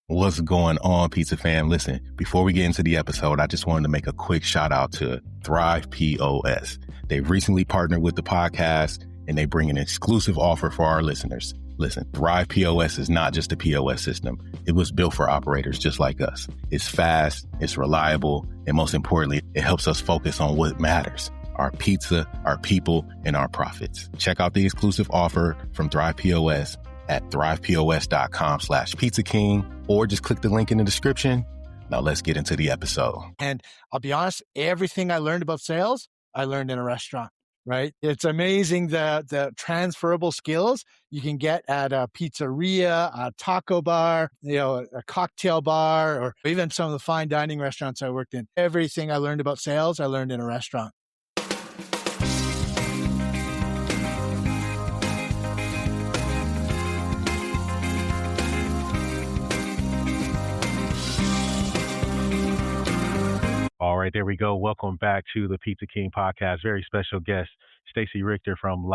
What's going on, Pizza Fam? Listen, before we get into the episode, I just wanted to make a quick shout out to Thrive POS. They've recently partnered with the podcast and they bring an exclusive offer for our listeners. Listen, Thrive POS is not just a POS system. It was built for operators just like us. It's fast, it's reliable, and most importantly, it helps us focus on what matters: our pizza, our people, and our profits. Check out the exclusive offer from Thrive POS at thrivepos.com/Pizza King, or just click the link in the description. Now let's get into the episode. And I'll be honest, everything I learned about sales, I learned in a restaurant, right? It's amazing the transferable skills you can get at a pizzeria, a taco bar, a cocktail bar, or even some of the fine dining restaurants I worked in. Everything I learned about sales, I learned in a restaurant. All right, there we go. Welcome back to the Pizza King podcast. Very special guest, Stacy Richter from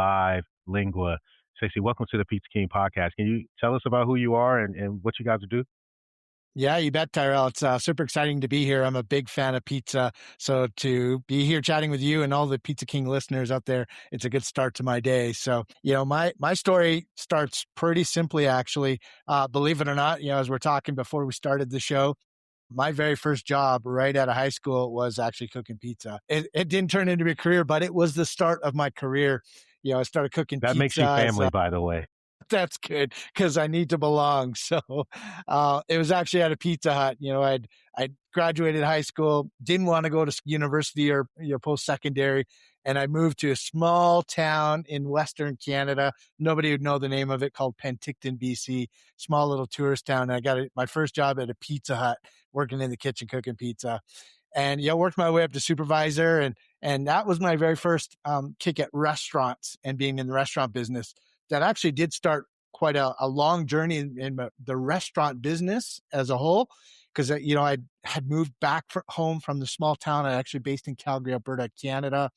Lingua. Stacy, welcome to the Pizza King podcast. Can you tell us about who you are and what you guys do? Yeah, you bet, Tyrell. It's super exciting to be here. I'm a big fan of pizza. So to be here chatting with you and all the Pizza King listeners out there, it's a good start to my day. So, my story starts pretty simply, actually. Believe it or not, as we're talking before we started the show, my very first job right out of high school was actually cooking pizza. It didn't turn into a career, but it was the start of my career. I started cooking pizza. That makes you family, by the way. That's good because I need to belong. So it was actually at a Pizza Hut. I graduated high school, didn't want to go to university or post-secondary, and I moved to a small town in Western Canada. Nobody would know the name of it, called Penticton, BC, small little tourist town. And I got my first job at a Pizza Hut, working in the kitchen, cooking pizza. And worked my way up to supervisor. And that was my very first kick at restaurants and being in the restaurant business. That actually did start quite a long journey in the restaurant business as a whole. Because, I had moved back home from the small town. I actually based in Calgary, Alberta, Canada.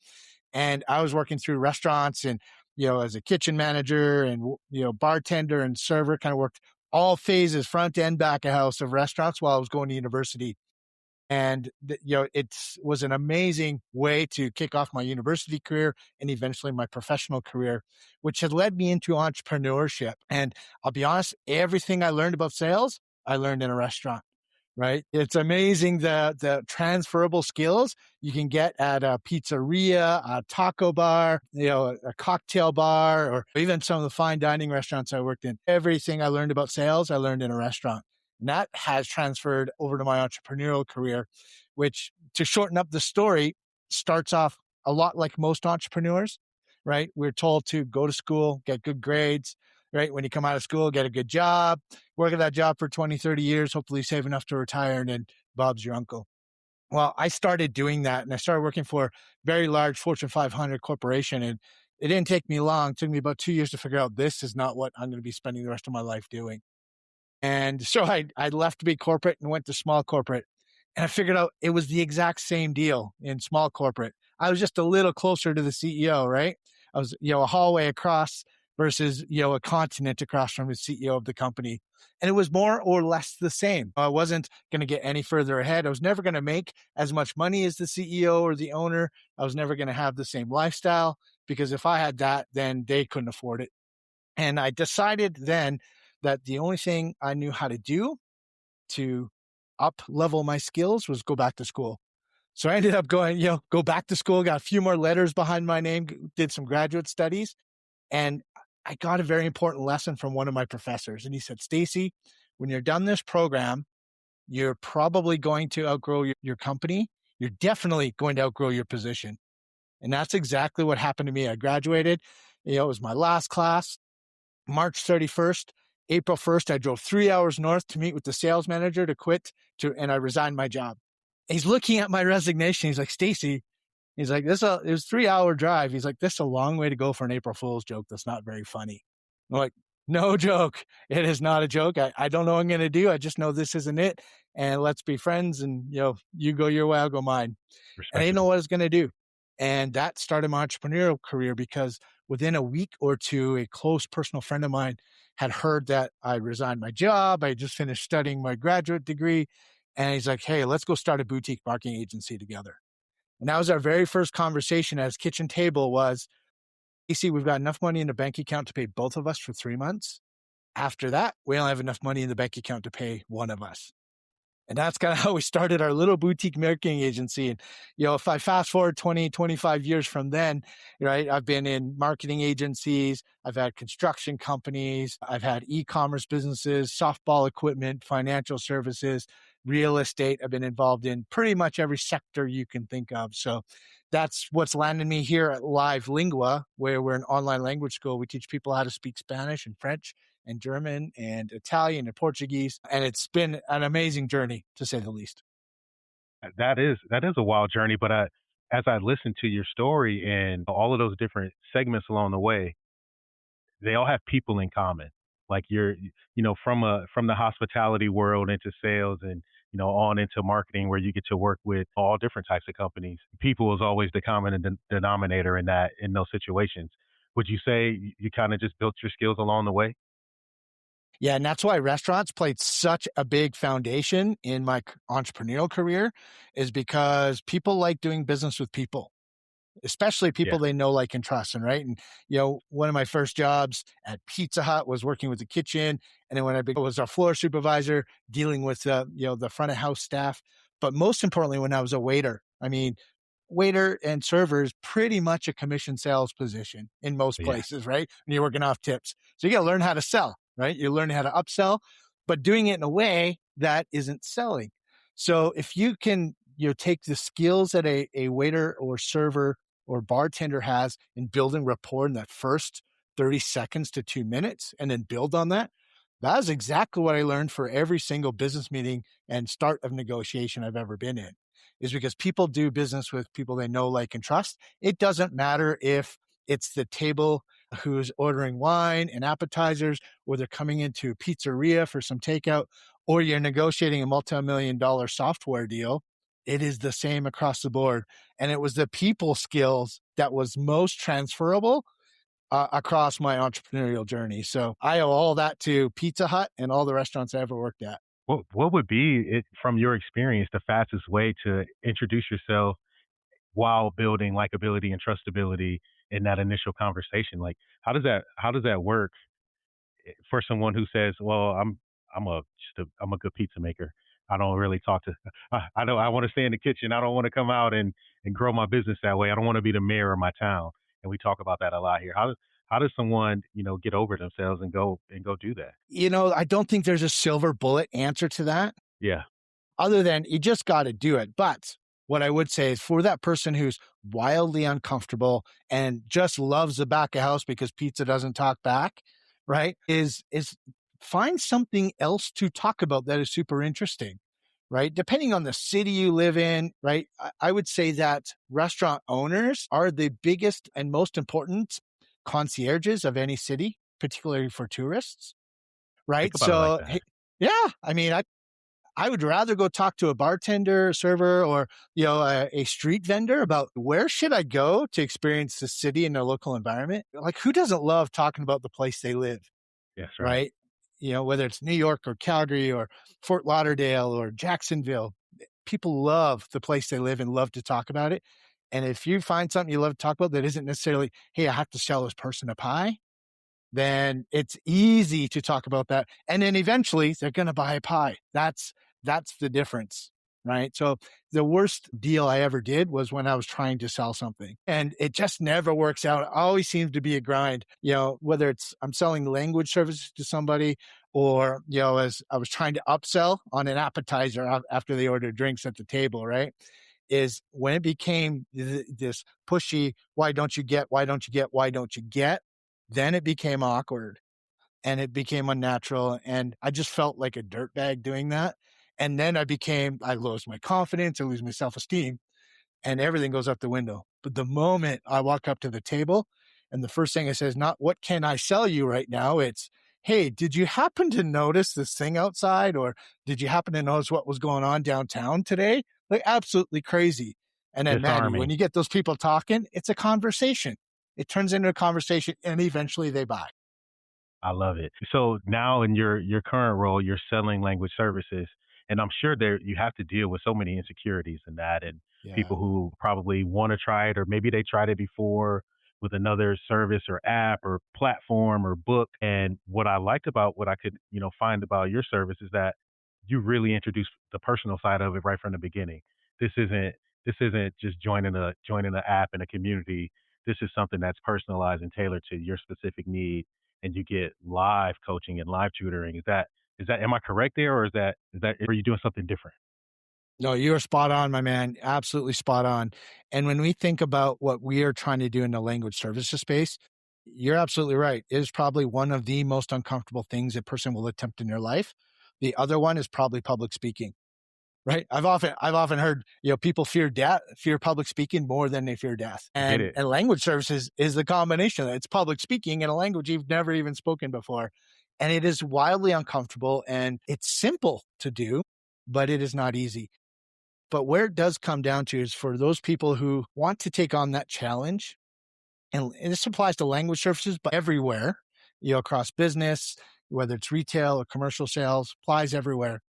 And I was working through restaurants and, as a kitchen manager and, bartender and server, kind of worked all phases, front and back of house of restaurants while I was going to university. And, it was an amazing way to kick off my university career and eventually my professional career, which had led me into entrepreneurship. And I'll be honest, everything I learned about sales, I learned in a restaurant. Right. It's amazing the transferable skills you can get at a pizzeria, a taco bar, a cocktail bar, or even some of the fine dining restaurants I worked in. Everything I learned about sales, I learned in a restaurant. And that has transferred over to my entrepreneurial career, which, to shorten up the story, starts off a lot like most entrepreneurs, right? We're told to go to school, get good grades, right? When you come out of school, get a good job, work at that job for 20, 30 years, hopefully save enough to retire, and then Bob's your uncle. Well, I started doing that, and I started working for a very large Fortune 500 corporation, and it didn't take me long. It took me about 2 years to figure out this is not what I'm going to be spending the rest of my life doing. And so I left big corporate and went to small corporate, and I figured out it was the exact same deal in small corporate. I was just a little closer to the CEO, right? I was, a hallway across versus, a continent across from the CEO of the company. And it was more or less the same. I wasn't going to get any further ahead. I was never going to make as much money as the CEO or the owner. I was never going to have the same lifestyle, because if I had that, then they couldn't afford it. And I decided then that the only thing I knew how to do to up level my skills was go back to school. So I ended up going, go back to school, got a few more letters behind my name, did some graduate studies. And I got a very important lesson from one of my professors. And he said, Stacy, when you're done this program, you're probably going to outgrow your company. You're definitely going to outgrow your position. And that's exactly what happened to me. I graduated. It was my last class, March 31st. April 1st, I drove 3 hours north to meet with the sales manager to quit, and I resigned my job. He's looking at my resignation. He's like, Stacy, he's like, it was a 3-hour drive. He's like, this is a long way to go for an April Fool's joke. That's not very funny. I'm like, no joke. It is not a joke. I don't know what I'm going to do. I just know this isn't it. And let's be friends. And, you go your way, I'll go mine. And I didn't know what I was going to do. And that started my entrepreneurial career, because within a week or two, a close personal friend of mine had heard that I resigned my job. I just finished studying my graduate degree. And he's like, hey, let's go start a boutique marketing agency together. And that was our very first conversation at his kitchen table was, AC, we've got enough money in the bank account to pay both of us for 3 months. After that, we don't have enough money in the bank account to pay one of us. And that's kind of how we started our little boutique marketing agency. And, if I fast forward 20, 25 years from then, right, I've been in marketing agencies, I've had construction companies, I've had e-commerce businesses, softball equipment, financial services, real estate. I've been involved in pretty much every sector you can think of. So that's what's landed me here at Live Lingua, where we're an online language school. We teach people how to speak Spanish and French and German and Italian and Portuguese. And it's been an amazing journey, to say the least. That is a wild journey, but as I listened to your story and all of those different segments along the way, they all have people in common. Like from the hospitality world into sales and on into marketing, where you get to work with all different types of companies. People is always the common denominator in those situations. Would you say you kind of just built your skills along the way? Yeah, and that's why restaurants played such a big foundation in my entrepreneurial career, is because people like doing business with people, especially Yeah. people they know, like, and trust. And right. And, one of my first jobs at Pizza Hut was working with the kitchen. And then when I was a floor supervisor dealing with, the front of house staff. But most importantly, when I was a waiter, waiter and server is pretty much a commission sales position in most Yeah. places, right? When you're working off tips. So you got to learn how to sell, right? You learn how to upsell, but doing it in a way that isn't selling. So if you can, take the skills that a waiter or server or bartender has in building rapport in that first 30 seconds to 2 minutes and then build on that, that is exactly what I learned for every single business meeting and start of negotiation I've ever been in, is because people do business with people they know, like, and trust. It doesn't matter if it's the table who's ordering wine and appetizers, or they're coming into a pizzeria for some takeout, or you're negotiating a multi-million-dollar software deal. It is the same across the board. And it was the people skills that was most transferable across my entrepreneurial journey. So I owe all that to Pizza Hut and all the restaurants I ever worked at. What would be from your experience the fastest way to introduce yourself while building likability and trustability in that initial conversation? Like, how does that work for someone who says, "Well, I'm a good pizza maker. I don't really talk to. I know I want to stay in the kitchen. I don't want to come out and grow my business that way. I don't want to be the mayor of my town." And we talk about that a lot here. How does someone get over themselves and go do that? I don't think there's a silver bullet answer to that, Yeah. other than you just got to do it. But what I would say is, for that person who's wildly uncomfortable and just loves the back of house because pizza doesn't talk back, right? Is find something else to talk about that is super interesting, right? Depending on the city you live in, right? I would say that restaurant owners are the biggest and most important concierges of any city, particularly for tourists, Think right? about it like So, that. hey, yeah, I would rather go talk to a bartender, server, or a street vendor about where should I go to experience the city and their local environment. Like, who doesn't love talking about the place they live, Yes, right. right? Whether it's New York or Calgary or Fort Lauderdale or Jacksonville, people love the place they live and love to talk about it. And if you find something you love to talk about that isn't necessarily, hey, I have to sell this person a pie, then it's easy to talk about that. And then eventually they're going to buy a pie. That's the difference, right? So the worst deal I ever did was when I was trying to sell something, and it just never works out. It always seems to be a grind, whether it's I'm selling language services to somebody, or, as I was trying to upsell on an appetizer after they ordered drinks at the table, right? Is when it became this pushy, why don't you get, why don't you get, why don't you get? Then it became awkward and it became unnatural. And I just felt like a dirtbag doing that. And then I lost my confidence, I lose my self-esteem, and everything goes out the window. But the moment I walk up to the table and the first thing I say is not, what can I sell you right now? It's, hey, did you happen to notice this thing outside? Or did you happen to notice what was going on downtown today? Like, absolutely crazy. And then, Manny, when Disarming. you get those people talking, it's a conversation. it turns into a conversation and eventually they buy. I love it. So now in your current role, you're selling language services, and I'm sure there you have to deal with so many insecurities in that, and Yeah. people who probably want to try it, or maybe they tried it before with another service or app or platform or book. And what I liked about what I could find about your service is that you really introduce the personal side of it right from the beginning. This isn't this isn't just joining an app in a community. This is something that's personalized and tailored to your specific need, and you get live coaching and live tutoring. Is that am I correct there, or is that are you doing something different? No, you are spot on, my man. Absolutely spot on. And when we think about what we are trying to do in the language services space, you're absolutely right. It is probably one of the most uncomfortable things a person will attempt in their life. The other one is probably public speaking. Right. I've often heard, people fear public speaking more than they fear death. Get And it? and language services is the combination. It's public speaking in a language you've never even spoken before. And it is wildly uncomfortable and it's simple to do, but it is not easy. But where it does come down to is for those people who want to take on that challenge, and this applies to language services, but everywhere, across business, whether it's retail or commercial sales, applies everywhere,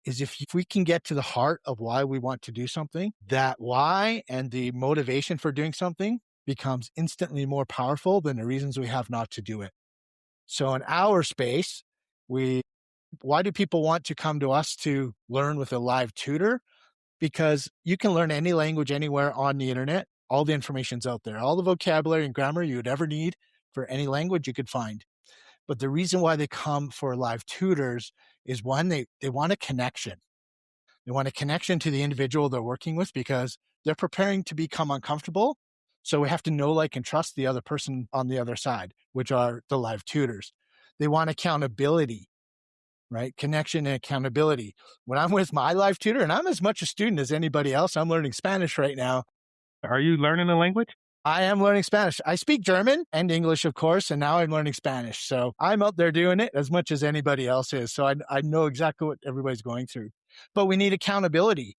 is if we can get to the heart of why we want to do something, that why and the motivation for doing something becomes instantly more powerful than the reasons we have not to do it. So in our space, why do people want to come to us to learn with a live tutor? Because you can learn any language anywhere on the internet. All the information's out there. All the vocabulary and grammar you would ever need for any language you could find. But the reason why they come for live tutors is one, they want a connection. They want a connection to the individual they're working with because they're preparing to become uncomfortable. So we have to know, like, and trust the other person on the other side, which are the live tutors. They want accountability, right? Connection and accountability. When I'm with my live tutor, and I'm as much a student as anybody else, I'm learning Spanish right now. Are you learning the language? I am learning Spanish. I speak German and English, of course, and now I'm learning Spanish. So I'm out there doing it as much as anybody else is. So I know exactly what everybody's going through. But we need accountability.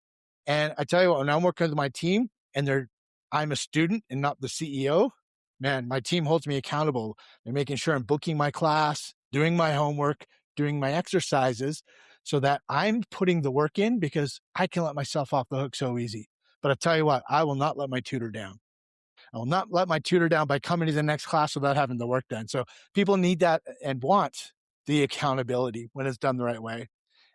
And I tell you what, when I'm working with my team and I'm a student and not the CEO, man, my team holds me accountable. They're making sure I'm booking my class, doing my homework, doing my exercises so that I'm putting the work in because I can let myself off the hook so easy. But I tell you what, I will not let my tutor down. I will not let my tutor down by coming to the next class without having the work done. So people need that and want the accountability when it's done the right way.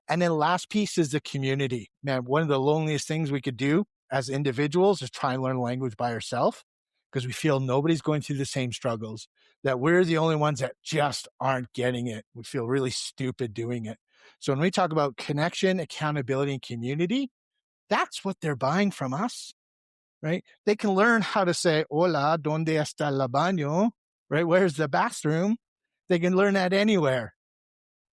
And then last piece is the community. Man, one of the loneliest things we could do as individuals is try and learn a language by ourselves because we feel nobody's going through the same struggles, that we're the only ones that just aren't getting it. We feel really stupid doing it. So when we talk about connection, accountability, and community, that's what they're buying from us, right? They can learn how to say, hola, ¿dónde está el baño? Right? Where's the bathroom? They can learn that anywhere.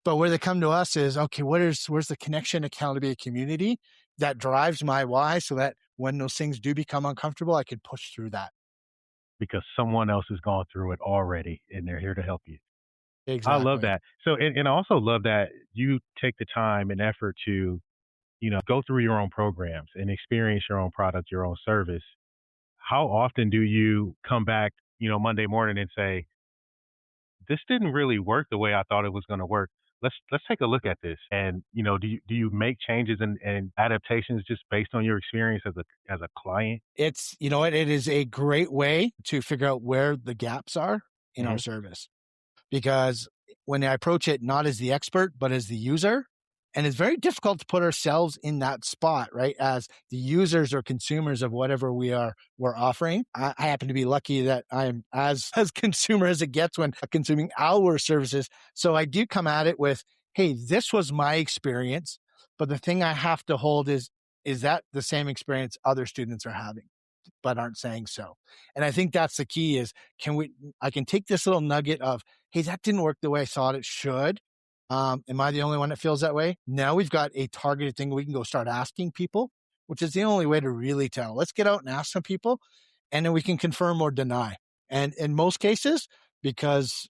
But where they come to us is, okay, where's the connection, accountability, community that drives my why so that when those things do become uncomfortable, I can push through that. Because someone else has gone through it already, and they're here to help you. I love Exactly. that. So, and I also love that you take the time and effort to, go through your own programs and experience your own product, your own service. How often do you come back, Monday morning and say, this didn't really work the way I thought it was going to work. Let's take a look at this. And do you make changes and adaptations just based on your experience as a client? It's, it is a great way to figure out where the gaps are in our Hmm. service. Because when I approach it not as the expert, but as the user, and it's very difficult to put ourselves in that spot, right? As the users or consumers of whatever we're offering. I happen to be lucky that I am as consumer as it gets when consuming our services. So I do come at it with, hey, this was my experience, but the thing I have to hold is that the same experience other students are having but aren't saying so. And I think that's the key is I can take this little nugget of, hey, that didn't work the way I thought it should. Am I the only one that feels that way? Now we've got a targeted thing we can go start asking people, which is the only way to really tell. Let's get out and ask some people and then we can confirm or deny. And in most cases, because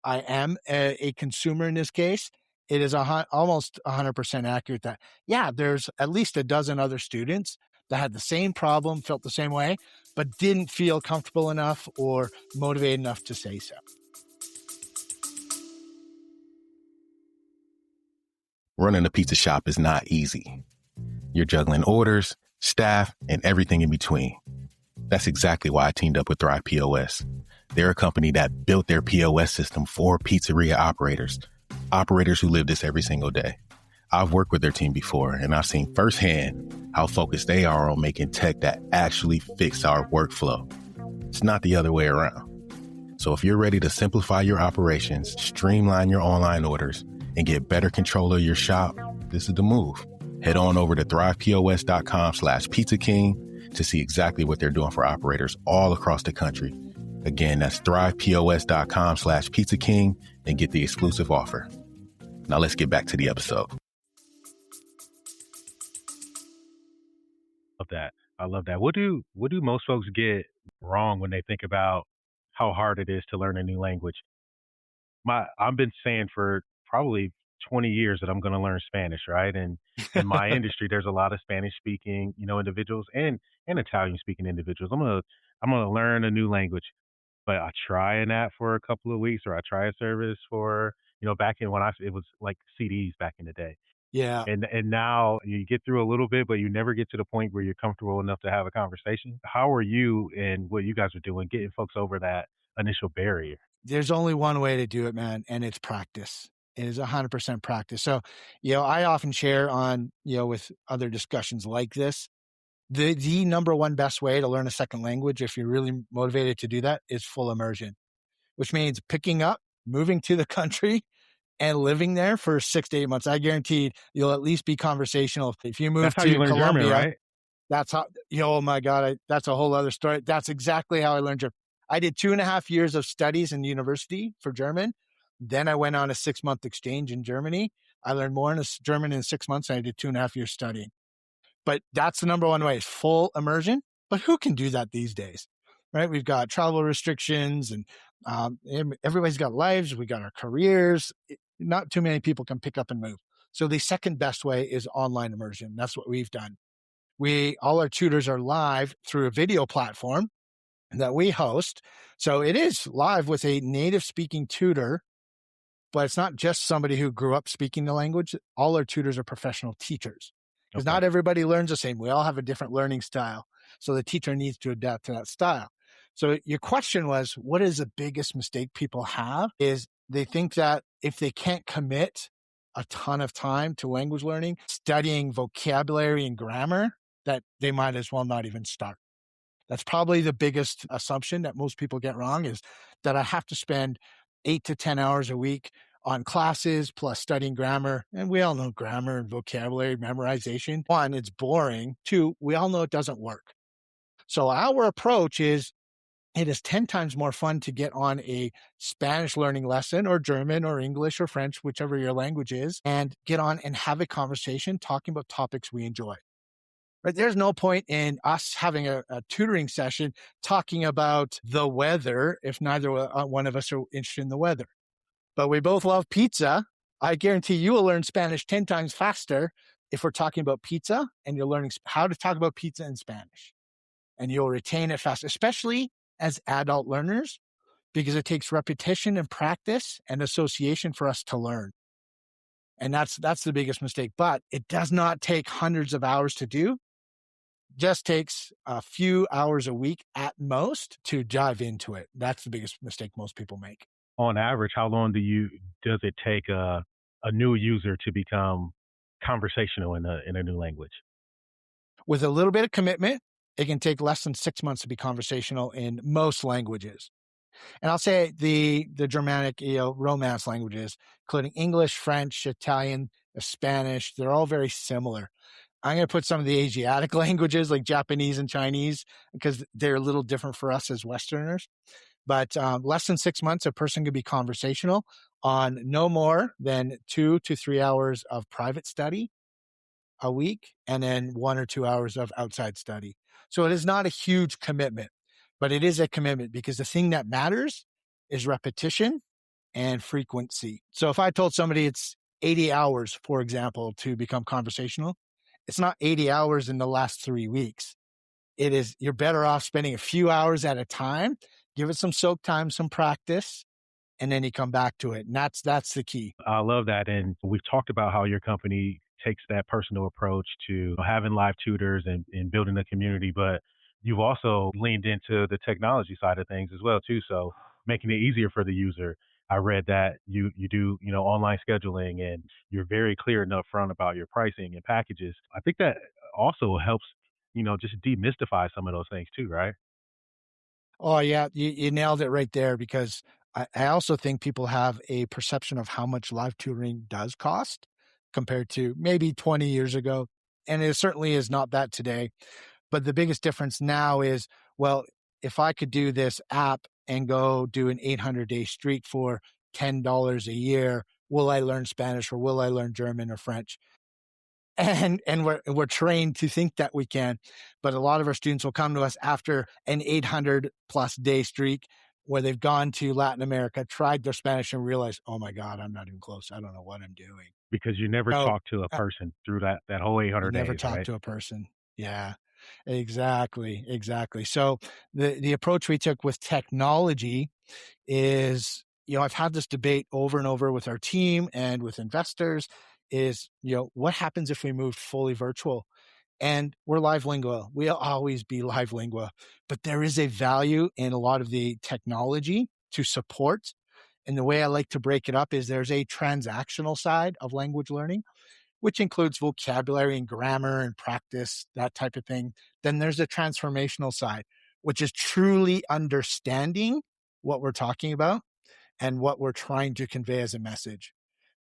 I am a consumer in this case, it is almost 100% accurate that, yeah, there's at least a dozen other students that had the same problem, felt the same way, but didn't feel comfortable enough or motivated enough to say so. Running a pizza shop is not easy. You're juggling orders, staff, and everything in between. That's exactly why I teamed up with Thrive POS. They're a company that built their POS system for pizzeria operators who live this every single day. I've worked with their team before, and I've seen firsthand how focused they are on making tech that actually fix our workflow. It's not the other way around. So if you're ready to simplify your operations, streamline your online orders, and get better control of your shop, this is the move. Head on over to thrivepos.com/Pizza King to see exactly what they're doing for operators all across the country. Again, that's thrivepos.com/Pizza King and get the exclusive offer. Now let's get back to the episode. I love that. What do most folks get wrong when they think about how hard it is to learn a new language? I've been saying for probably 20 years that I'm going to learn Spanish, right? And in my industry, there's a lot of Spanish speaking, individuals and Italian speaking individuals. I'm gonna learn a new language, but I try an app for a couple of weeks, or I try a service for, back in when it was like CDs back in the day. Yeah. And now you get through a little bit, but you never get to the point where you're comfortable enough to have a conversation. How are you and what you guys are doing getting folks over that initial barrier? There's only one way to do it, man, and it's practice. It is 100% practice. So, I often share on, with other discussions like this, the number one best way to learn a second language, if you're really motivated to do that, is full immersion, which means picking up, moving to the country, and living there for 6 to 8 months. I guarantee you'll at least be conversational. If you move That's how to you learn Colombia, German, right? that's how, oh my God, that's a whole other story. That's exactly how I learned German. I did 2.5 years of studies in university for German. Then I went on a 6-month exchange in Germany. I learned more in German in 6 months than I did 2.5 years studying. But that's the number one way, is full immersion. But who can do that these days, right? We've got travel restrictions and everybody's got lives. We got our careers. Not too many people can pick up and move. So the second best way is online immersion. That's what we've done. All our tutors are live through a video platform that we host. So it is live with a native speaking tutor, but it's not just somebody who grew up speaking the language. All our tutors are professional teachers, because not everybody learns the same. We all have a different learning style. So the teacher needs to adapt to that style. So your question was, what is the biggest mistake people have? Is they think that if they can't commit a ton of time to language learning, studying vocabulary and grammar, that they might as well not even start. That's probably the biggest assumption that most people get wrong, is that I have to spend 8 to 10 hours a week on classes plus studying grammar. And we all know grammar and vocabulary memorization. 1, it's boring. 2, we all know it doesn't work. So our approach is, it is 10 times more fun to get on a Spanish learning lesson, or German or English or French, whichever your language is, and get on and have a conversation talking about topics we enjoy. Right? There's no point in us having a tutoring session talking about the weather if neither one of us are interested in the weather. But we both love pizza. I guarantee you will learn Spanish 10 times faster if we're talking about pizza, and you're learning how to talk about pizza in Spanish. And you'll retain it fast, especially as adult learners, because it takes repetition and practice and association for us to learn. And that's the biggest mistake. But it does not take hundreds of hours to do. Just takes a few hours a week at most to dive into it. That's the biggest mistake most people make. On average, how long does it take a new user to become conversational in a new language? With a little bit of commitment, it can take less than 6 months to be conversational in most languages. And I'll say the Germanic, Romance languages, including English, French, Italian, Spanish, they're all very similar. I'm going to put some of the Asiatic languages like Japanese and Chinese, because they're a little different for us as Westerners. But less than 6 months, a person could be conversational on no more than 2 to 3 hours of private study a week, and then 1 or 2 hours of outside study. So it is not a huge commitment, but it is a commitment, because the thing that matters is repetition and frequency. So if I told somebody it's 80 hours, for example, to become conversational, it's not 80 hours in the last 3 weeks. you're better off spending a few hours at a time, give it some soak time, some practice, and then you come back to it. And that's the key. I love that. And we've talked about how your company takes that personal approach to having live tutors and building a community, but you've also leaned into the technology side of things as well too. So making it easier for the user. I read that you do, online scheduling, and you're very clear and upfront about your pricing and packages. I think that also helps, just demystify some of those things too, right? Oh yeah, you nailed it right there, because I also think people have a perception of how much live tutoring does cost compared to maybe 20 years ago. And it certainly is not that today. But the biggest difference now is, well, if I could do this app and go do an 800-day streak for $10 a year, will I learn Spanish or will I learn German or French? And we're trained to think that we can, but a lot of our students will come to us after an 800+ day streak where they've gone to Latin America, tried their Spanish, and realized, oh my God, I'm not even close. I don't know what I'm doing. Because you never So talk to a person through that whole you 800 never days, talk right? to a person. Yeah, exactly. So the approach we took with technology is, I've had this debate over and over with our team and with investors is, what happens if we moved fully virtual? And we're live lingua. We'll always be live lingua, but there is a value in a lot of the technology to support. And the way I like to break it up is there's a transactional side of language learning, which includes vocabulary and grammar and practice, that type of thing. Then there's a transformational side, which is truly understanding what we're talking about and what we're trying to convey as a message.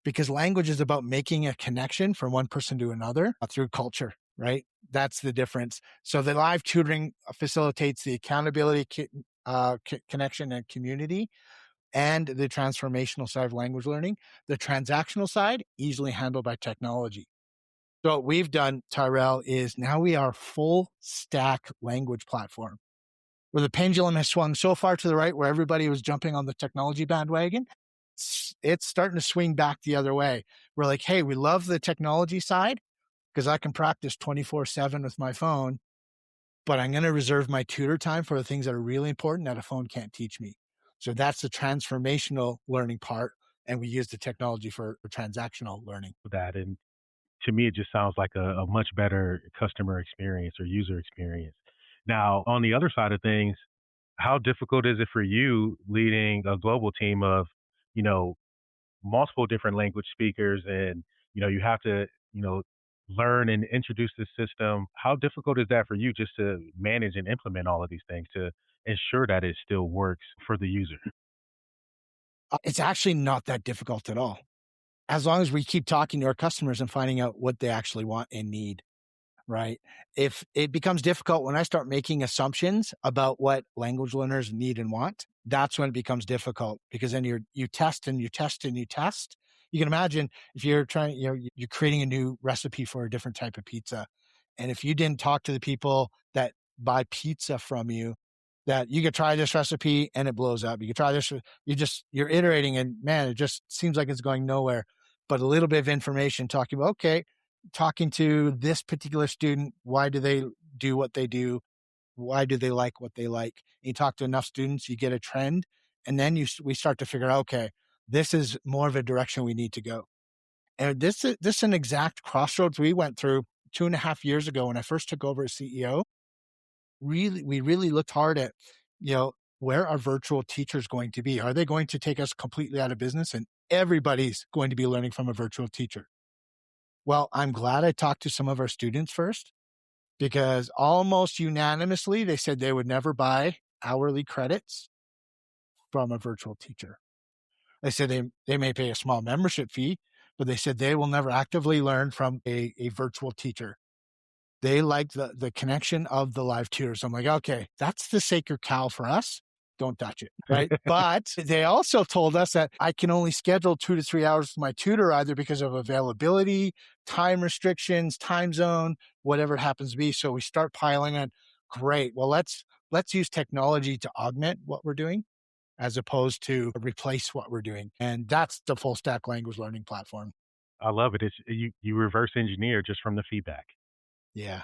Because language is about making a connection from one person to another through culture, right? That's the difference. So the live tutoring facilitates the accountability, connection, and community, and the transformational side of language learning. The transactional side, easily handled by technology. So what we've done, Tyrell, is now we are a full stack language platform where the pendulum has swung so far to the right where everybody was jumping on the technology bandwagon. It's starting to swing back the other way. We're like, hey, we love the technology side because I can practice 24/7 with my phone, but I'm going to reserve my tutor time for the things that are really important that a phone can't teach me. So that's the transformational learning part. And we use the technology for transactional learning. That. And to me, it just sounds like a much better customer experience or user experience. Now, on the other side of things, how difficult is it for you leading a global team of, you know, multiple different language speakers, and, you have to, learn and introduce this system? How difficult is that for you just to manage and implement all of these things to ensure that it still works for the user? It's actually not that difficult at all, as long as we keep talking to our customers and finding out what they actually want and need. Right. If it becomes difficult when I start making assumptions about what language learners need and want, that's when it becomes difficult, because then you test and you test and you test. You can imagine if you're trying, you're creating a new recipe for a different type of pizza. And if you didn't talk to the people that buy pizza from you, that you could try this recipe and it blows up. You could try this, you're iterating, and man, it just seems like it's going nowhere. But a little bit of information talking about, okay, talking to this particular student, why do they do what they do? Why do they like what they like? You talk to enough students, you get a trend, and then we start to figure out, okay, this is more of a direction we need to go. And this is an exact crossroads we went through 2.5 years ago when I first took over as CEO. We really looked hard at, where are virtual teachers going to be? Are they going to take us completely out of business and everybody's going to be learning from a virtual teacher? Well, I'm glad I talked to some of our students first, because almost unanimously they said they would never buy hourly credits from a virtual teacher. They said they may pay a small membership fee, but they said they will never actively learn from a virtual teacher. They like the connection of the live tutors. I'm like, okay, that's the sacred cow for us. Don't touch it, right? But they also told us that I can only schedule 2 to 3 hours with my tutor, either because of availability, time restrictions, time zone, whatever it happens to be. So we start piling on. Great. Well, let's use technology to augment what we're doing as opposed to replace what we're doing. And that's the full stack language learning platform. I love it. It's you reverse engineer just from the feedback. Yeah.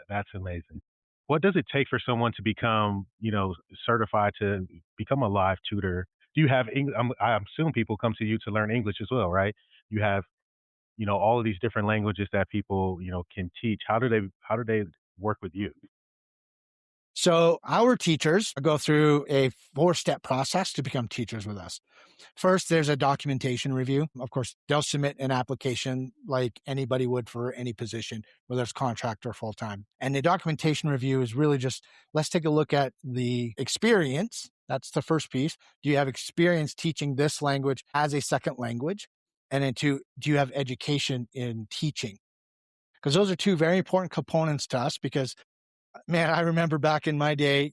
That's amazing. What does it take for someone to become, certified to become a live tutor? Do you have English? I assume people come to you to learn English as well, right? You have, all of these different languages that people, can teach. How do they work with you? So our teachers go through a 4-step process to become teachers with us. First, there's a documentation review. Of course, they'll submit an application like anybody would for any position, whether it's contract or full time. And the documentation review is really just, let's take a look at the experience. That's the first piece. Do you have experience teaching this language as a second language? And then two, do you have education in teaching? Because those are two very important components to us, because man, I remember back in my day,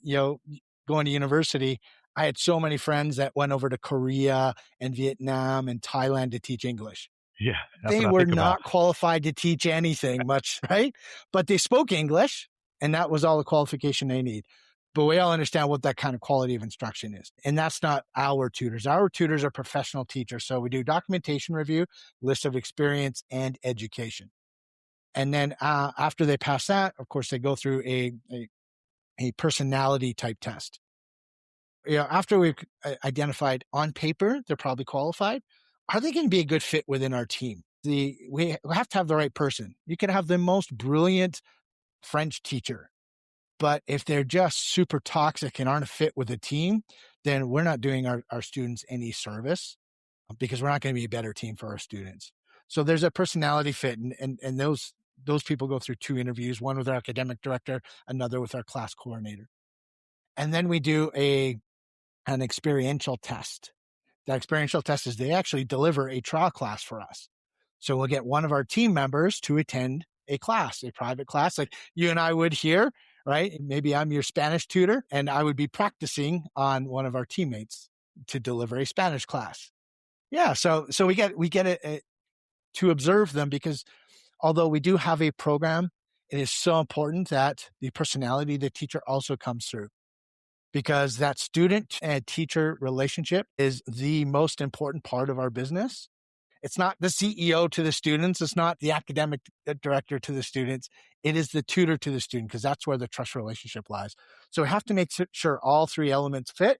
going to university, I had so many friends that went over to Korea and Vietnam and Thailand to teach English. Yeah, that's They what I were think about. not qualified to teach anything much, right? But they spoke English, and that was all the qualification they need. But we all understand what that kind of quality of instruction is. And that's not our tutors. Our tutors are professional teachers. So we do documentation review, list of experience, and education. And then after they pass that, of course, they go through a personality type test. After we've identified on paper, they're probably qualified. Are they going to be a good fit within our team? We have to have the right person. You can have the most brilliant French teacher, but if they're just super toxic and aren't a fit with the team, then we're not doing our students any service, because we're not going to be a better team for our students. So there's a personality fit, and those people go through 2 interviews, one with our academic director, another with our class coordinator. And then we do an experiential test. That experiential test is they actually deliver a trial class for us. So we'll get one of our team members to attend a class, a private class, like you and I would here, right? Maybe I'm your Spanish tutor, and I would be practicing on one of our teammates to deliver a Spanish class. Yeah, so we get it to observe them, because although we do have a program, it is so important that the personality of the teacher also comes through, because that student and teacher relationship is the most important part of our business. It's not the CEO to the students. It's not the academic director to the students. It is the tutor to the student, because that's where the trust relationship lies. So we have to make sure all 3 elements fit.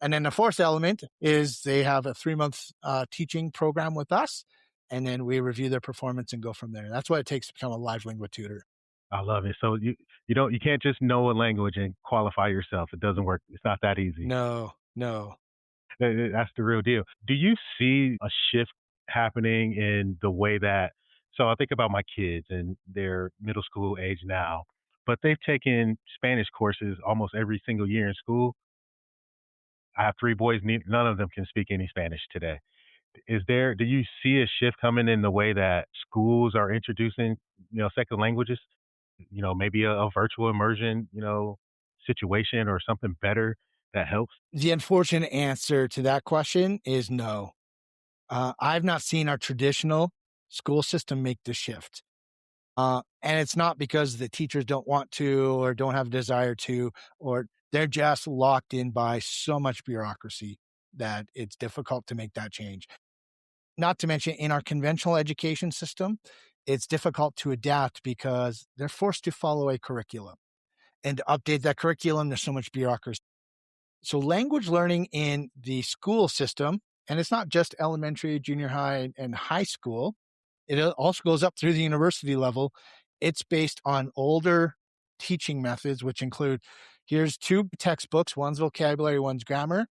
And then the 4th element is they have a 3-month teaching program with us. And then we review their performance and go from there. That's what it takes to become a live Lingua tutor. I love it. So you can't just know a language and qualify yourself. It doesn't work. It's not that easy. No, no. That's the real deal. Do you see a shift happening in the way that? So I think about my kids, and they're middle school age now, but they've taken Spanish courses almost every single year in school. I have 3 boys. None of them can speak any Spanish today. Do you see a shift coming in the way that schools are introducing, second languages? Maybe a virtual immersion, situation or something better that helps? The unfortunate answer to that question is no. I've not seen our traditional school system make the shift. And it's not because the teachers don't want to or don't have a desire to, or they're just locked in by so much bureaucracy that it's difficult to make that change. Not to mention, in our conventional education system, it's difficult to adapt because they're forced to follow a curriculum. And to update that curriculum, there's so much bureaucracy. So language learning in the school system, and it's not just elementary, junior high, and high school, it also goes up through the university level. It's based on older teaching methods, which include, here's 2 textbooks, one's vocabulary, one's grammar.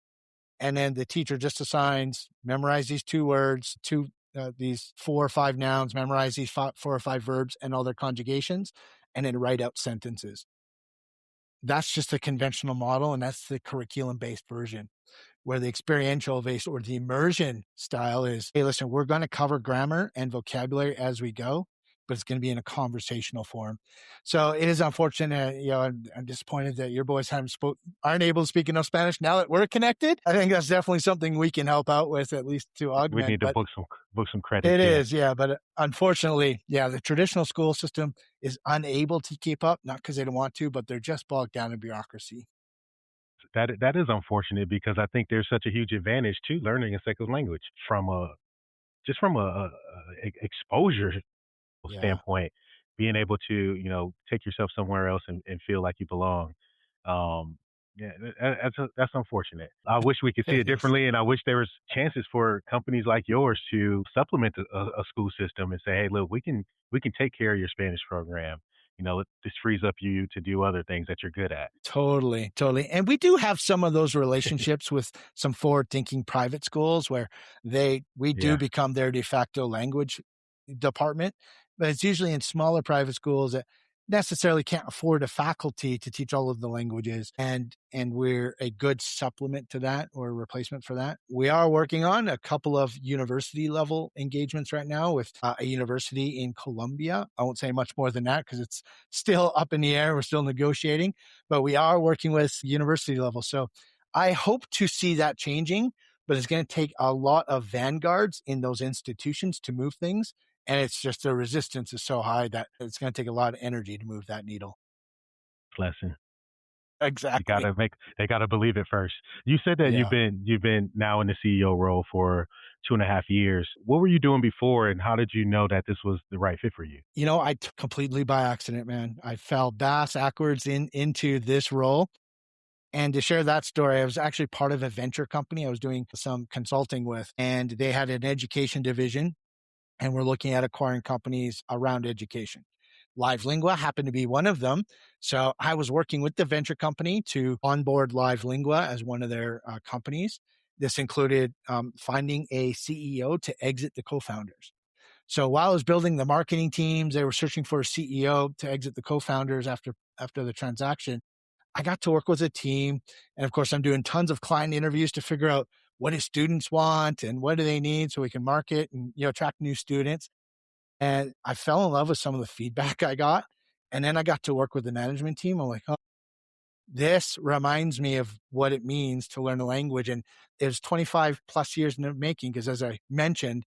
And then the teacher just assigns, memorize these 2 words, these 4 or 5 nouns, memorize these 4 or 5 verbs and all their conjugations, and then write out sentences. That's just the conventional model, and that's the curriculum-based version, where the experiential based or the immersion style is, hey, listen, we're going to cover grammar and vocabulary as we go, but it's going to be in a conversational form. So it is unfortunate, I'm disappointed that your boys aren't able to speak enough Spanish. Now that we're connected, I think that's definitely something we can help out with, at least to We augment. need to But book some credits. it Yeah. is, yeah. But unfortunately, yeah, the traditional school system is unable to keep up, not because they don't want to, but they're just bogged down in bureaucracy. That is unfortunate, because I think there's such a huge advantage to learning a second language from a exposure Yeah. standpoint. being able to, take yourself somewhere else and feel like you belong. Um, yeah, that's unfortunate. I wish we could see It it is. differently, and I wish there was chances for companies like yours to supplement a school system and say, "Hey, look, we can take care of your Spanish program. This frees up you to do other things that you're good at." Totally, totally. And we do have some of those relationships with some forward-thinking private schools where we do Yeah, become their de facto language department, but it's usually in smaller private schools that necessarily can't afford a faculty to teach all of the languages, and we're a good supplement to that or a replacement for that. We are working on a couple of university level engagements right now with a university in Colombia. I won't say much more than that because it's still up in the air. We're still negotiating, but we are working with university level. So I hope to see that changing, but it's going to take a lot of vanguards in those institutions to move things. And it's just the resistance is so high that it's going to take a lot of energy to move that needle. lesson. You Exactly. gotta they gotta believe it first. You said that you've Yeah. been now in the CEO role for 2.5 years. What were you doing before, and how did you know that this was the right fit for you? Completely by accident, man. I fell bass backwards into this role. And to share that story, I was actually part of a venture company I was doing some consulting with, and they had an education division, and we're looking at acquiring companies around education. Live Lingua happened to be one of them. So I was working with the venture company to onboard Live Lingua as one of their companies. This included finding a CEO to exit the co-founders. So while I was building the marketing teams, they were searching for a CEO to exit the co-founders after the transaction. I got to work with a team. And of course, I'm doing tons of client interviews to figure out what do students want and what do they need so we can market and attract new students. And I fell in love with some of the feedback I got. And then I got to work with the management team. I'm like, oh, this reminds me of what it means to learn a language. And it was 25 plus years in the making because, as I mentioned,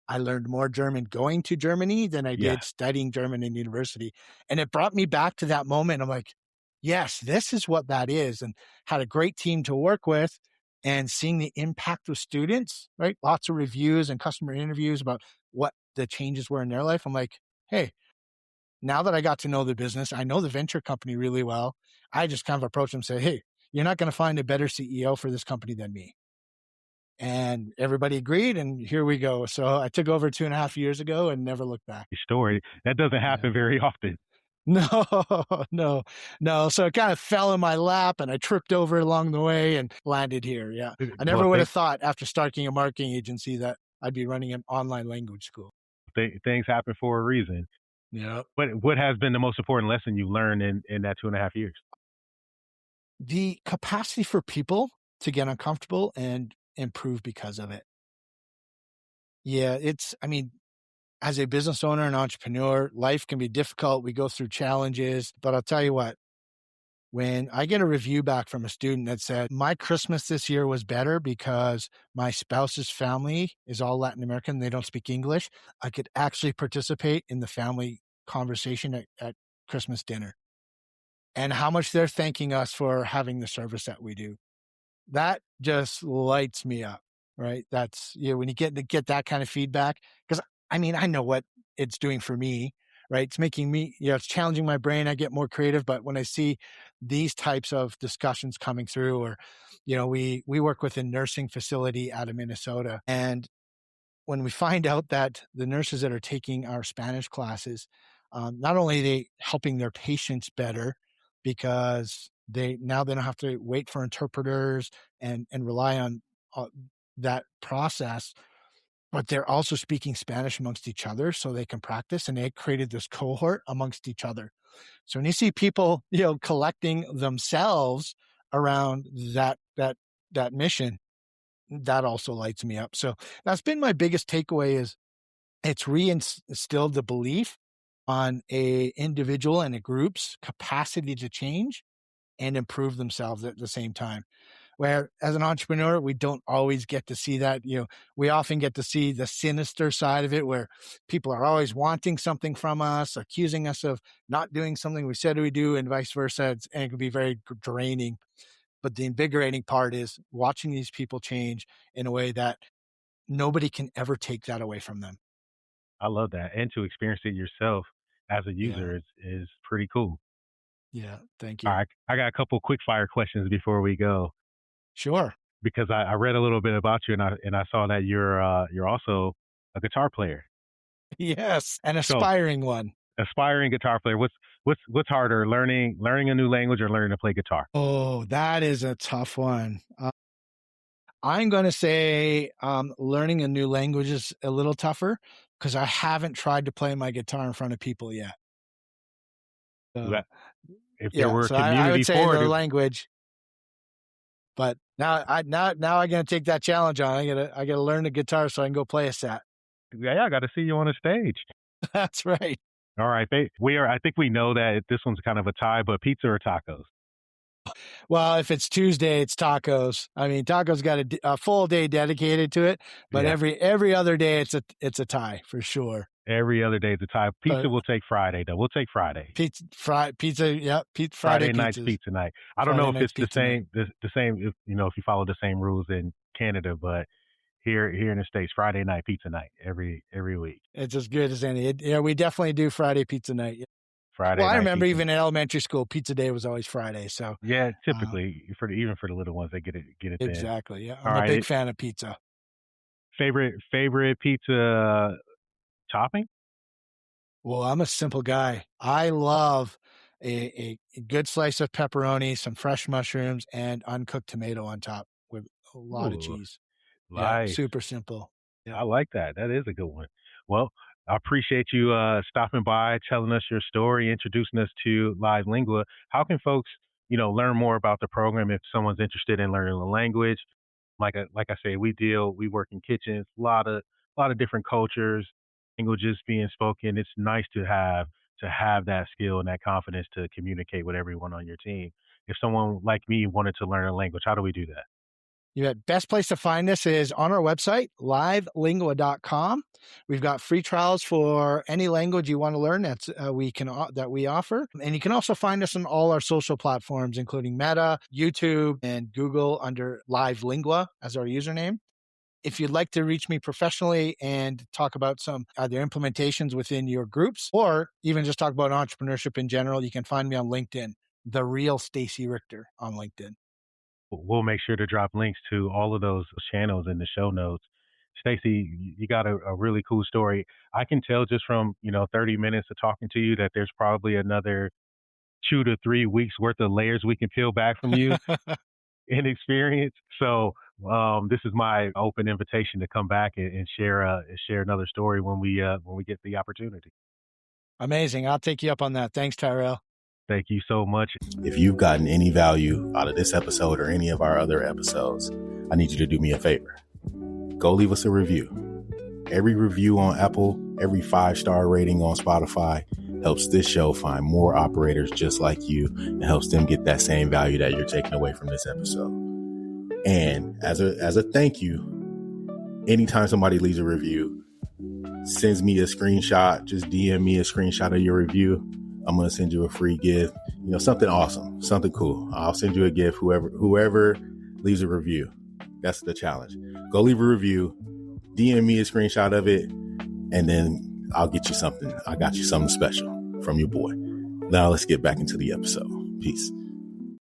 I learned more German going to Germany than I Yeah, did studying German in university. And it brought me back to that moment. I'm like, yes, this is what that is. And had a great team to work with and seeing the impact of students, right? Lots of reviews and customer interviews about what the changes were in their life. I'm like, hey, now that I got to know the business, I know the venture company really well. I just kind of approach them and say, hey, you're not going to find a better CEO for this company than me. And everybody agreed, and here we go. So I took over 2.5 years ago and never looked back. your story. That doesn't Yeah. happen very often. No, no, no. So it kind of fell in my lap and I tripped over along the way and landed here. Yeah. I Well, never would have thought after starting a marketing agency that I'd be running an online language school. things happen for a reason. Yeah. What has been the most important lesson you learned in that 2.5 years? The capacity for people to get uncomfortable and improve because of it. Yeah. As a business owner and entrepreneur, life can be difficult. We go through challenges, but I'll tell you what, when I get a review back from a student that said, my Christmas this year was better because my spouse's family is all Latin American, they don't speak English, I could actually participate in the family conversation at Christmas dinner and how much they're thanking us for having the service that we do. That just lights me up, right? That's, when you get that kind of feedback, because I know what it's doing for me, right? It's making me, it's challenging my brain. I get more creative, but when I see these types of discussions coming through, or, we work with a nursing facility out of Minnesota, and when we find out that the nurses that are taking our Spanish classes, not only are they helping their patients better because they don't have to wait for interpreters and rely on uh, that process, but they're also speaking Spanish amongst each other so they can practice. And they created this cohort amongst each other. So when you see people, collecting themselves around that mission, that also lights me up. So that's been my biggest takeaway is it's reinstilled the belief on a individual and a group's capacity to change and improve themselves at the same time. Where as an entrepreneur, we don't always get to see that. We often get to see the sinister side of it where people are always wanting something from us, accusing us of not doing something we said we do and vice versa. And it can be very draining. But the invigorating part is watching these people change in a way that nobody can ever take that away from them. I love that, and to experience it yourself. as a user is pretty cool. Yeah. Thank All you. right. I got a couple quick fire questions before we go. Sure. Because I read a little bit about you and I saw that you're also a guitar player. Yes. An So aspiring one. aspiring guitar player. What's harder, learning a new language or learning to play guitar? Oh, that is a tough one. I'm going to say learning a new language is a little tougher because I haven't tried to play my guitar in front of people yet. So, If there yeah, were a so I would community say for the it, language. But now I'm going to take that challenge on. I gotta learn the guitar so I can go play a set. yeah, I got to see you on the stage. That's right. All right, I think we know that this one's kind of a tie, but pizza or tacos? Well, if it's Tuesday, it's tacos. I mean, tacos got a full day dedicated to it, but Yeah. every other day it's a tie for sure. Every other day is a tie. Pizza But we'll take Friday though. We'll take Friday. Pizza, yeah, Friday night's pizzas. pizza night. I don't Friday know if night's it's the pizza night. same if you follow the same rules in Canada, but here in the States, Friday night pizza night every week. It's as good as any. Yeah, we definitely do Friday pizza night. Yeah. Friday Well, I night remember pizza. even in elementary school, pizza day was always Friday. So Yeah, typically even for the little ones, they get it then. exactly. Yeah, I'm All a right. big fan of pizza. Favorite pizza topping? Well, I'm a simple guy. I love a good slice of pepperoni, some fresh mushrooms, and uncooked tomato on top with a lot of Ooh, cheese. Yeah, nice. super simple. Yeah. I like that. That is a good one. Well, I appreciate you stopping by, telling us your story, introducing us to Live Lingua. How can folks, learn more about the program if someone's interested in learning the language? Like I say, we work in kitchens, a lot of different cultures, languages being spoken. It's nice to have that skill and that confidence to communicate with everyone on your team. If someone like me wanted to learn a language, how do we do that? You bet. Best place to find us is on our website, livelingua.com. We've got free trials for any language you want to learn that we offer. And you can also find us on all our social platforms, including Meta, YouTube, and Google under Live Lingua as our username. If you'd like to reach me professionally and talk about some either implementations within your groups or even just talk about entrepreneurship in general, you can find me on LinkedIn, The Real Stacy Richter on LinkedIn. We'll make sure to drop links to all of those channels in the show notes. Stacy, you got a really cool story. I can tell just from 30 minutes of talking to you that there's probably another 2 to 3 weeks worth of layers we can peel back from you in experience. So this is my open invitation to come back and share another story when we get the opportunity. Amazing. I'll take you up on that. Thanks, Tyrell. Thank you so much. If you've gotten any value out of this episode or any of our other episodes, I need you to do me a favor. Go leave us a review. Every review on Apple, every 5-star rating on Spotify helps this show find more operators just like you and helps them get that same value that you're taking away from this episode. And as a thank you, anytime somebody leaves a review, sends me a screenshot, just DM me a screenshot of your review, I'm going to send you a free gift, something awesome, something cool. I'll send you a gift, whoever leaves a review. That's the challenge. Go leave a review, DM me a screenshot of it, and then I'll get you something. I got you something special from your boy. Now let's get back into the episode. Peace.